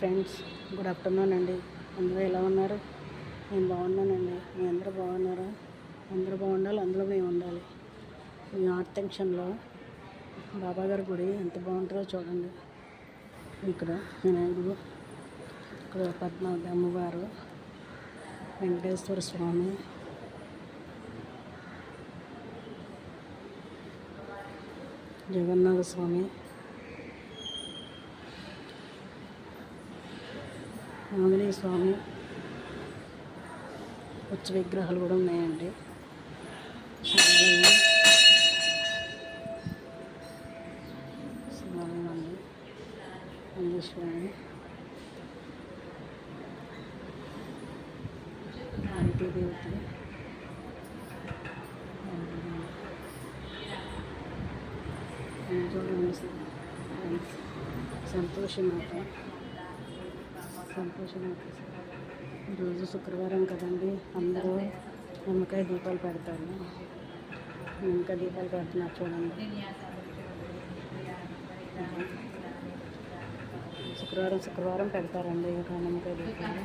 Friends, good afternoon అండి. అందరూ ఎలా ఉన్నారు? నేను బాగున్నానండి. మీ అందరూ బాగున్నారా? అందరూ బాగుండాలి, అందులో మేము ఉండాలి. ఈ నార్త్ జంక్షన్లో బాబాగారి గుడి ఎంత బాగుంటుందో చూడండి. ఇక్కడ వినాయకుడు, ఇక్కడ పద్మావతి అమ్మవారు, వెంకటేశ్వర స్వామి, జగన్నాథ స్వామి, ఆంజనేయ స్వామి ఉత్సవ విగ్రహాలు కూడా ఉన్నాయండి. శివాలయం అండి, అంజేశ్వరి, దేవత, సంతోషమాత. ఈరోజు శుక్రవారం కదండి, అందరూ నిమ్మకాయ దీపాలు పెడతారు. నిమ్మకాయ దీపాలు పెడుతున్నారు చూడండి. శుక్రవారం పెడతారండి ఇక నిమ్మకాయ దీపాలు.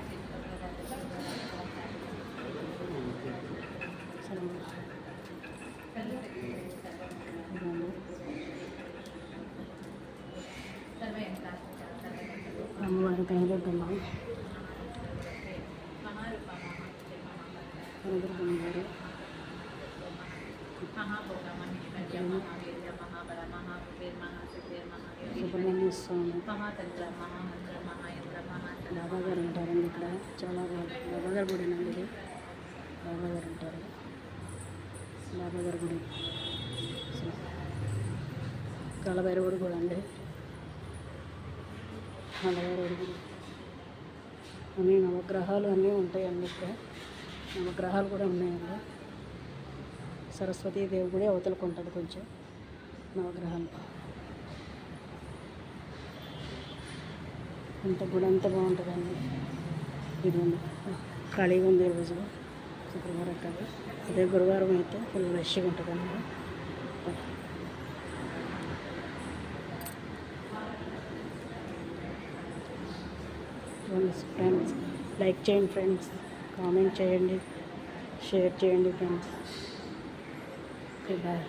అమ్మవారి కనబడుతున్నాం. కనబడుతున్నారు సుబ్రహ్మణ్య స్వామి, బాబాగారు ఉంటారండి. ఇక్కడ చాలా బాబాగారు గుడి అండి. ఇది బాబాగారు ఉంటారు. బాబాగారి గుడి, కాలభైరవుడు కూడా అండి. కాలభైరవుడు గుడి అన్నీ నవగ్రహాలు అన్నీ ఉంటాయండి. ఇక్కడ నవగ్రహాలు కూడా ఉన్నాయండి. సరస్వతీదేవి కూడా అవతలకు ఉంటుంది కొంచెం. నవగ్రహాలు అంత గుడి అంతా బాగుంటుందండి. ఇదండి ఖాళీగా ఉంది ఈరోజు శుక్రవారం కాదు. అదే గురువారం అయితే ఫుల్ రష్గా ఉంటుందండి. ఫ్రెండ్స్, లైక్ చేయండి ఫ్రెండ్స్, కామెంట్ చేయండి, షేర్ చేయండి ఫ్రెండ్స్. Okay, bye.